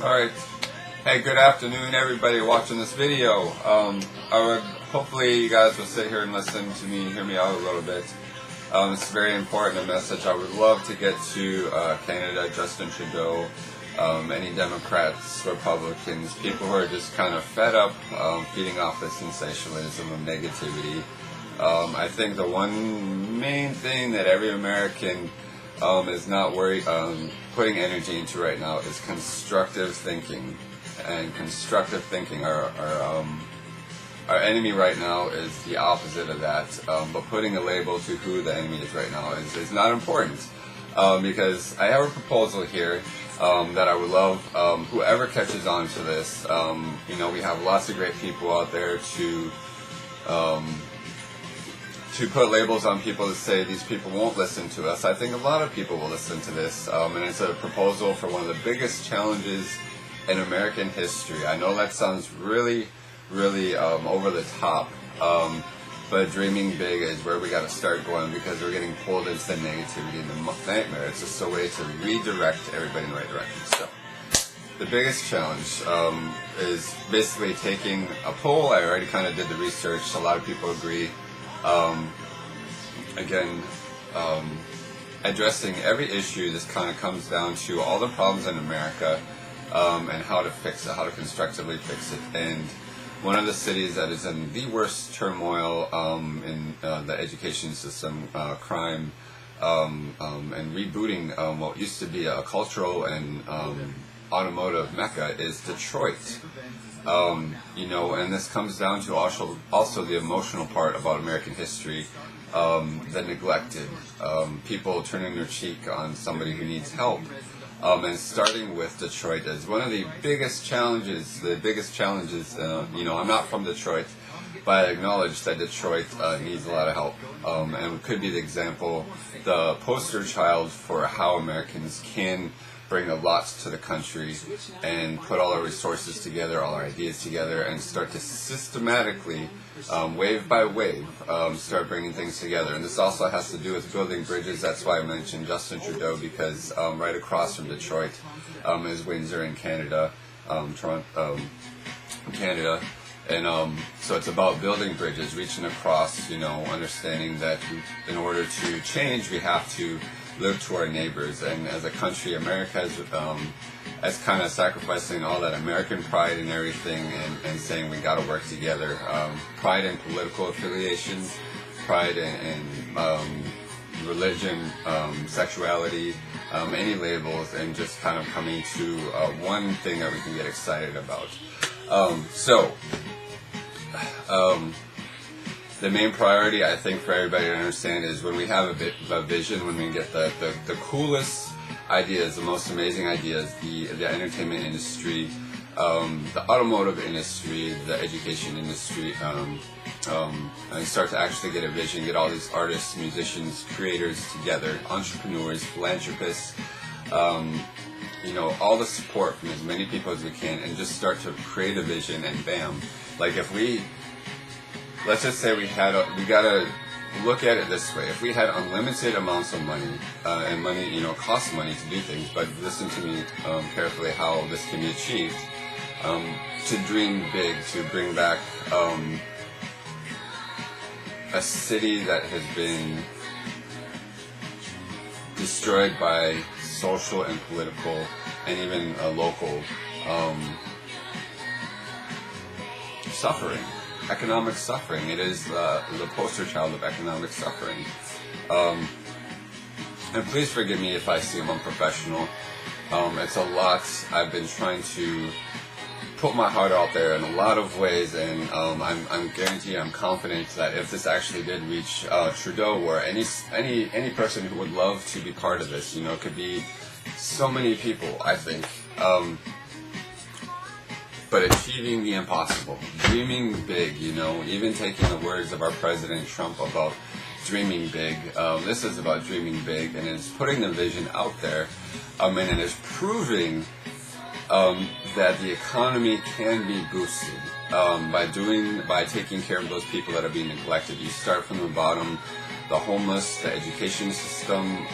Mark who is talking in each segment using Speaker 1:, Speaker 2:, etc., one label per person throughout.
Speaker 1: Alright, hey, good afternoon everybody watching this video. Hopefully you guys will sit here and listen to me, hear me out a little bit. It's very important, a message I would love to get to Canada, Justin Trudeau, any Democrats, Republicans, people who are just kind of fed up feeding off the sensationalism of negativity. I think the one main thing that every American is not putting energy into right now is constructive thinking. And constructive thinking, our enemy right now is the opposite of that. But putting a label to who the enemy is right now is not important. Because I have a proposal here that I would love whoever catches on to this. We have lots of great people out there to put labels on people to say these people won't listen to us. I think a lot of people will listen to this, and it's a proposal for one of the biggest challenges in American history. I know that sounds really, really over the top, but dreaming big is where we got to start going, because we're getting pulled into the negativity and the nightmare. It's just a way to redirect everybody in the right direction. So the biggest challenge is basically taking a poll. I already kind of did the research. A lot of people agree. Addressing every issue, this kind of comes down to all the problems in America and how to fix it, how to constructively fix it. And one of the cities that is in the worst turmoil in the education system, crime, and rebooting what used to be a cultural and automotive mecca is Detroit. And this comes down to also the emotional part about American history, the neglected, people turning their cheek on somebody who needs help. And starting with Detroit is one of the biggest challenges. I'm not from Detroit, but I acknowledge that Detroit needs a lot of help. And could be the example, the poster child for how Americans can bring a lot to the country and put all our resources together, all our ideas together, and start to systematically, wave by wave, start bringing things together. And this also has to do with building bridges. That's why I mentioned Justin Trudeau, because right across from Detroit is Windsor in Canada, Toronto, Canada. And so it's about building bridges, reaching across, understanding that in order to change, we have to live to our neighbors. And as a country, America is kind of sacrificing all that American pride and everything, and saying we got to work together. Pride in political affiliations, pride in religion, sexuality, any labels, and just kind of coming to one thing that we can get excited about. The main priority, I think, for everybody to understand is when we have a vision, when we get the coolest ideas, the most amazing ideas, the entertainment industry, the automotive industry, the education industry, and start to actually get a vision, get all these artists, musicians, creators together, entrepreneurs, philanthropists, all the support from as many people as we can, and just start to create a vision, and bam. Like let's just say we gotta look at it this way. If we had unlimited amounts of money, and money, costs money to do things, but listen to me carefully how this can be achieved, to dream big, to bring back a city that has been destroyed by social and political and even local suffering. Economic suffering. It is the poster child of economic suffering. And please forgive me if I seem unprofessional. It's a lot. I've been trying to put my heart out there in a lot of ways, and I'm guaranteed, I'm confident that if this actually did reach Trudeau or any person who would love to be part of this, it could be so many people, I think. But achieving the impossible, dreaming big, even taking the words of our President Trump about dreaming big. This is about dreaming big, and it's putting the vision out there, and it is proving that the economy can be boosted by taking care of those people that are being neglected. You start from the bottom, the homeless, the education system,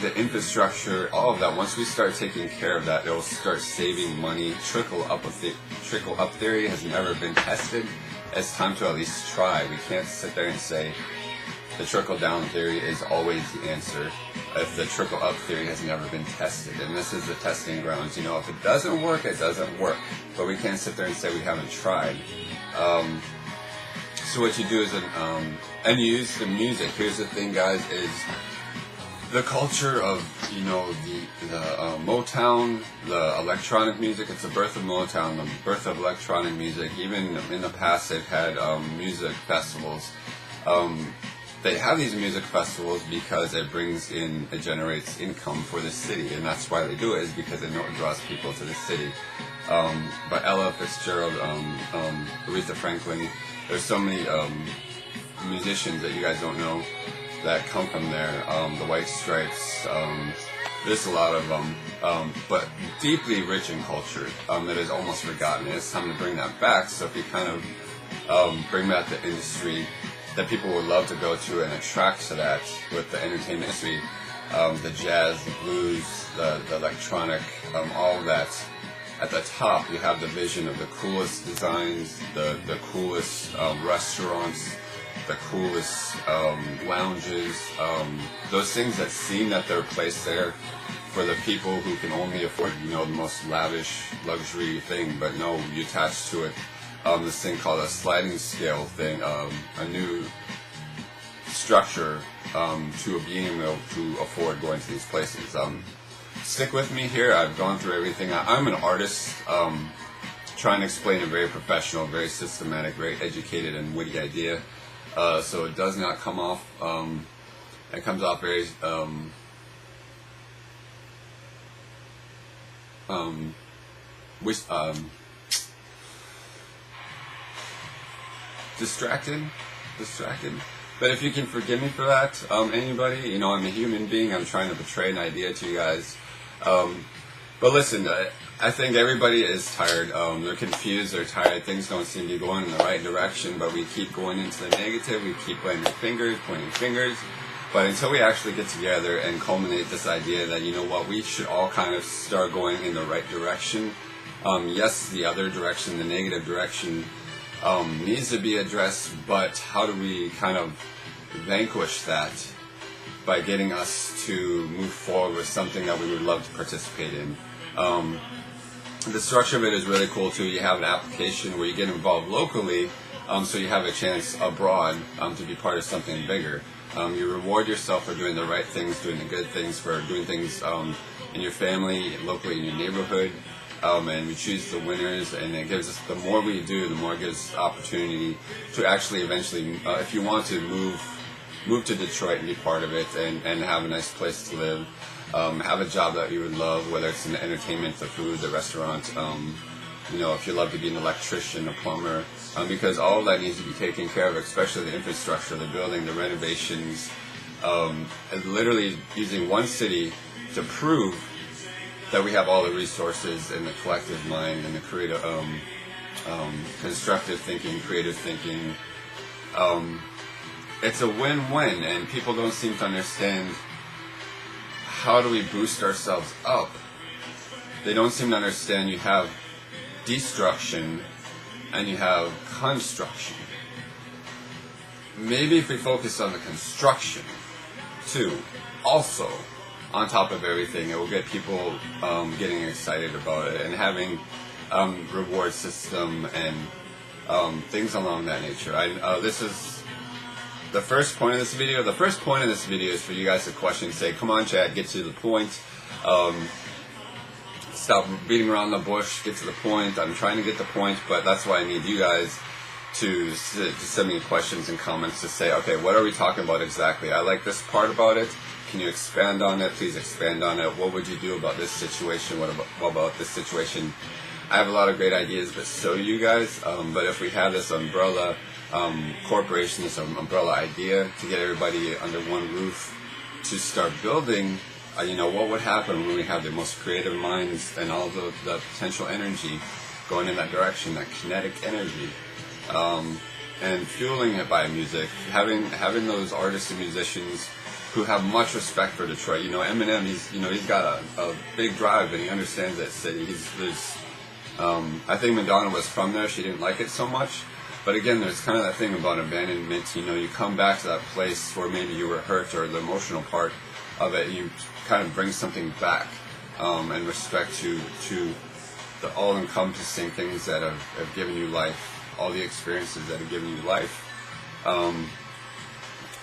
Speaker 1: the infrastructure, all of that, once we start taking care of that, it will start saving money. Trickle up theory has never been tested. It's time to at least try. We can't sit there and say the trickle down theory is always the answer if the trickle up theory has never been tested. And this is the testing grounds. You know, if it doesn't work, it doesn't work. But we can't sit there and say we haven't tried. So what you do is, and you use the music. Here's the thing, guys, is the culture of, you know, the Motown, the electronic music. It's the birth of Motown, the birth of electronic music. Even in the past, they've had music festivals. They have these music festivals because it generates income for the city, and that's why they do it, is because they know it draws people to the city. But Ella Fitzgerald, Aretha Franklin, there's so many musicians that you guys don't know that come from there. The White Stripes, there's a lot of them, but deeply rich in culture that is almost forgotten. It's time to bring that back. So if you kind of bring back the industry that people would love to go to and attract to that with the entertainment industry, the jazz, the blues, the electronic, all of that. At the top, you have the vision of the coolest designs, the coolest restaurants, the coolest lounges, those things that seem that they're placed there for the people who can only afford, you know, the most lavish luxury thing. But no, you attach to it this thing called a sliding scale thing, a new structure to being able to afford going to these places. Stick with me here. I've gone through everything. I'm an artist trying to explain a very professional, very systematic, very educated and witty idea. So it does not come off, it comes off very distracted. But if you can forgive me for that, anybody, you know, I'm a human being. I'm trying to portray an idea to you guys. But listen, I think everybody is tired. They're confused. They're tired. Things don't seem to be going in the right direction, but we keep going into the negative. We keep pointing fingers. But until we actually get together and culminate this idea that, you know what, we should all kind of start going in the right direction. Yes, the other direction, the negative direction, needs to be addressed, but how do we kind of vanquish that by getting us to move forward with something that we would love to participate in? The structure of it is really cool too. You have an application where you get involved locally, so you have a chance abroad to be part of something bigger. You reward yourself for doing the right things, doing the good things, for doing things in your family, locally in your neighborhood. And we choose the winners, and it gives us, the more we do, the more it gives us opportunity to actually eventually, if you want to move to Detroit and be part of it, and have a nice place to live, have a job that you would love, whether it's in the entertainment, the food, the restaurant, you know, if you love to be an electrician, a plumber, because all of that needs to be taken care of, especially the infrastructure, the building, the renovations, and literally using one city to prove that we have all the resources in the collective mind and the creative, constructive thinking, creative thinking. It's a win-win, and people don't seem to understand how do we boost ourselves up. They don't seem to understand you have destruction and you have construction. Maybe if we focus on the construction too, also, on top of everything, it will get people getting excited about it, and having reward system and things along that nature. This is the first point of this video. The first point of this video is for you guys to question, say, come on, chat, get to the point. Stop beating around the bush, get to the point. I'm trying to get the point, but that's why I need you guys to send me questions and comments to say, okay, what are we talking about exactly? I like this part about it. Can you expand on it? Please expand on it. What would you do about this situation? What about this situation? I have a lot of great ideas, but so do you guys. But if we have this umbrella corporation, this umbrella idea to get everybody under one roof to start building, you know, what would happen when we have the most creative minds and all the potential energy going in that direction, that kinetic energy, and fueling it by music, having those artists and musicians who have much respect for Detroit. Eminem, he's got a big drive, and he understands that city. I think Madonna was from there. She didn't like it so much. But again, there's kind of that thing about abandonment. You come back to that place where maybe you were hurt, or the emotional part of it, you kind of bring something back, and respect to the all-encompassing things that have given you life, all the experiences that have given you life,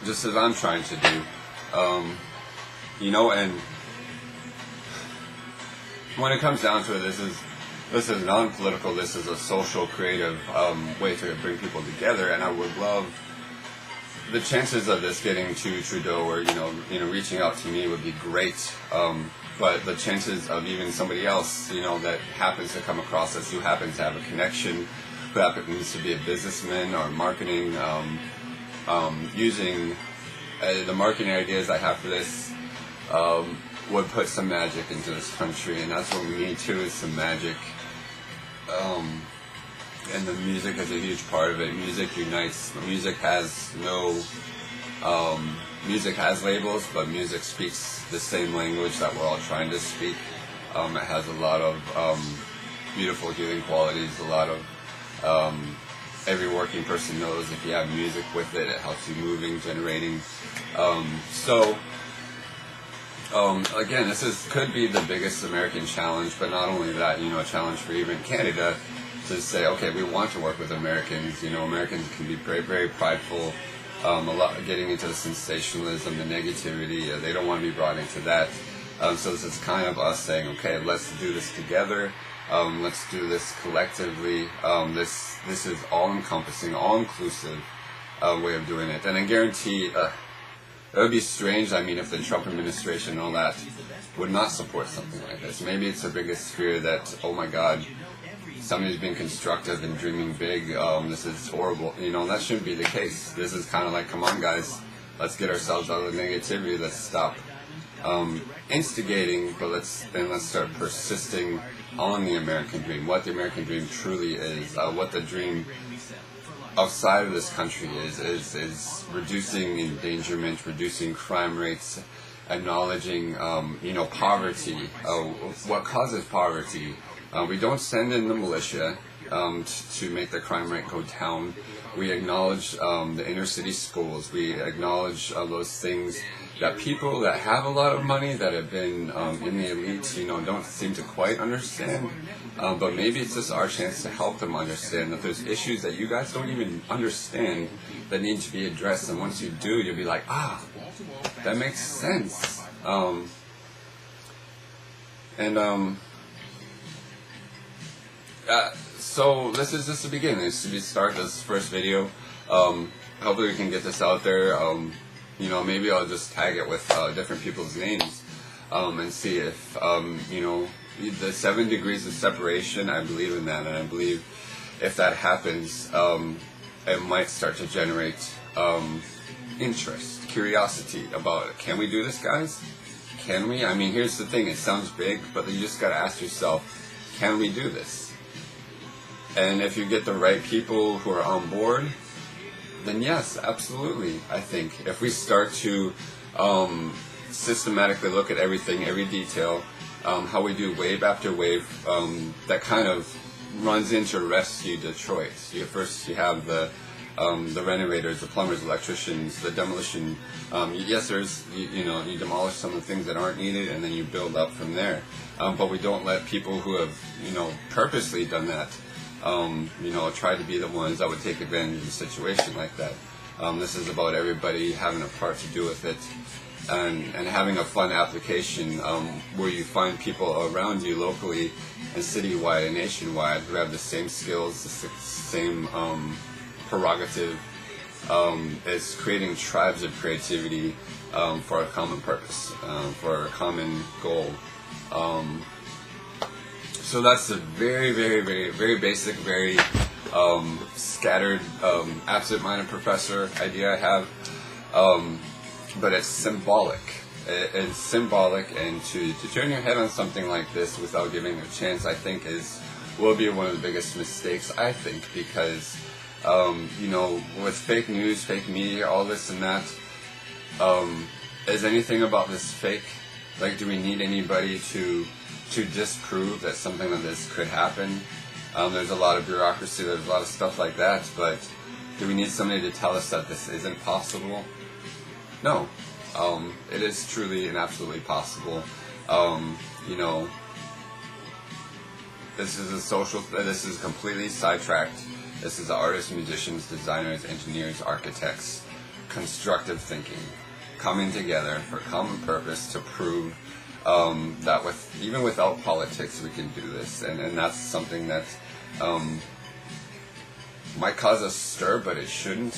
Speaker 1: just as I'm trying to do. And when it comes down to it, this is non-political. This is a social, creative way to bring people together, and I would love the chances of this getting to Trudeau, or reaching out to me would be great. But the chances of even somebody else, that happens to come across us, who happens to have a connection, who happens to be a businessman or marketing, using the marketing ideas I have for this, would put some magic into this country, and that's what we need too, is some magic. And the music is a huge part of it. Music unites. Music has music has labels, but music speaks the same language that we're all trying to speak. It has a lot of beautiful healing qualities. A lot of every working person knows if you have music with it, it helps you moving, generating. Again, this could be the biggest American challenge, but not only that, a challenge for even Canada to say, okay, we want to work with Americans. Americans can be very, very prideful, a lot getting into the sensationalism, the negativity. They don't want to be brought into that. So this is kind of us saying, okay, let's do this together. Let's do this collectively. This is all-encompassing, all-inclusive way of doing it. And I guarantee it would be strange, if the Trump administration and all that would not support something like this. Maybe it's the biggest fear that, oh my God, somebody's being constructive and dreaming big. This is horrible. That shouldn't be the case. This is kind of like, come on, guys, let's get ourselves out of the negativity. Let's stop instigating, but let's start persisting on the American dream. What the American dream truly is. What the dream outside of this country is reducing endangerment, reducing crime rates, acknowledging poverty. What causes poverty? We don't send in the militia to make the crime rate go down. We acknowledge the inner city schools. We acknowledge those things that people that have a lot of money, that have been in the elite, don't seem to quite understand. But maybe it's just our chance to help them understand that there's issues that you guys don't even understand that need to be addressed. And once you do, you'll be like, that makes sense. So this is just the beginning. This is the start. This first video. Hopefully we can get this out there. Maybe I'll just tag it with different people's names and see if, the 7 degrees of separation, I believe in that. And I believe if that happens, it might start to generate interest, curiosity about, can we do this, guys? Can we? Here's the thing. It sounds big, but you just got to ask yourself, can we do this? And if you get the right people who are on board, then yes, absolutely. I think if we start to systematically look at everything, every detail, how we do wave after wave, that kind of runs into Rescue Detroit. First you have the renovators, the plumbers, electricians, the demolition. Yes, you demolish some of the things that aren't needed, and then you build up from there. But we don't let people who have, purposely done that, try to be the ones that would take advantage of a situation like that. This is about everybody having a part to do with it, and having a fun application where you find people around you locally and citywide and nationwide who have the same skills, the same prerogative. It's creating tribes of creativity for a common purpose, for a common goal. So that's a very, very, very, very basic, very scattered, absent-minded professor idea I have. But it's symbolic. It's symbolic, and to turn your head on something like this without giving it a chance, I think will be one of the biggest mistakes, I think, because, with fake news, fake media, all this and that, is anything about this fake? Like, do we need anybody to disprove that something like this could happen? There's a lot of bureaucracy, there's a lot of stuff like that, but do we need somebody to tell us that this isn't possible? No. It is truly and absolutely possible. You know, this is completely sidetracked. This is artists, musicians, designers, engineers, architects, constructive thinking, coming together for common purpose to prove that even without politics we can do this, and that's something that might cause a stir, but it shouldn't,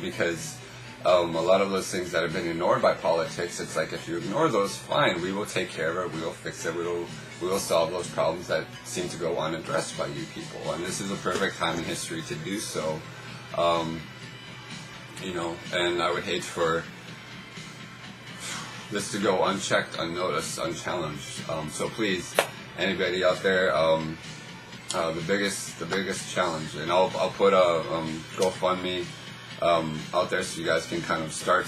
Speaker 1: because a lot of those things that have been ignored by politics, it's like, if you ignore those, fine, we will take care of it, we will fix it, we will solve those problems that seem to go unaddressed by you people, and this is a perfect time in history to do so. You know, and I would hate for this to go unchecked, unnoticed, unchallenged. So please, anybody out there, the biggest challenge, and I'll put a GoFundMe out there so you guys can kind of start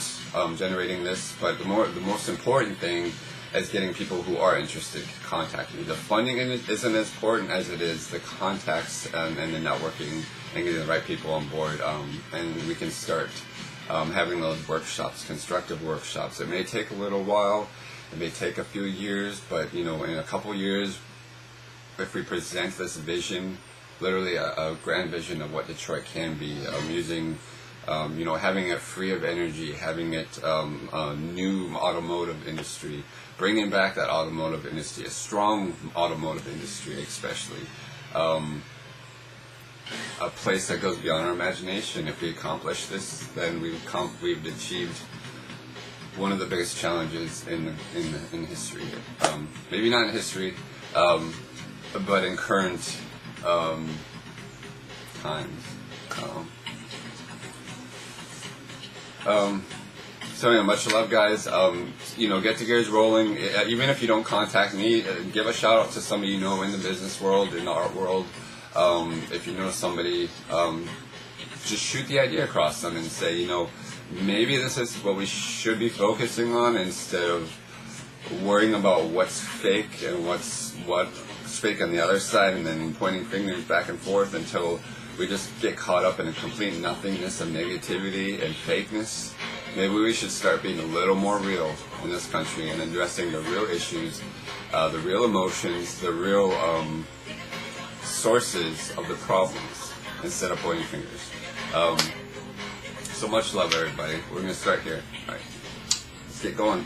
Speaker 1: generating this. But the most important thing is getting people who are interested to contact me. The funding isn't as important as it is the contacts and the networking and getting the right people on board, and we can start having those workshops, constructive workshops. It may take a little while, it may take a few years, but you know, in a couple years, if we present this vision, literally a grand vision of what Detroit can be, using, you know, having it free of energy, having it a new automotive industry, bringing back that automotive industry, a strong automotive industry especially, a place that goes beyond our imagination. If we accomplish this, then we've achieved one of the biggest challenges in history. Maybe not in history, but in current times. So yeah, much love, guys. You know, get together's rolling. Even if you don't contact me, give a shout out to somebody you know in the business world, in the art world. If you know somebody, just shoot the idea across them and say, you know, maybe this is what we should be focusing on, instead of worrying about what's fake and what's fake on the other side, and then pointing fingers back and forth until we just get caught up in a complete nothingness of negativity and fakeness. Maybe we should start being a little more real in this country and addressing the real issues, the real emotions, the real sources of the problems, instead of pointing fingers. So much love, everybody. We're going to start here. All right, let's get going.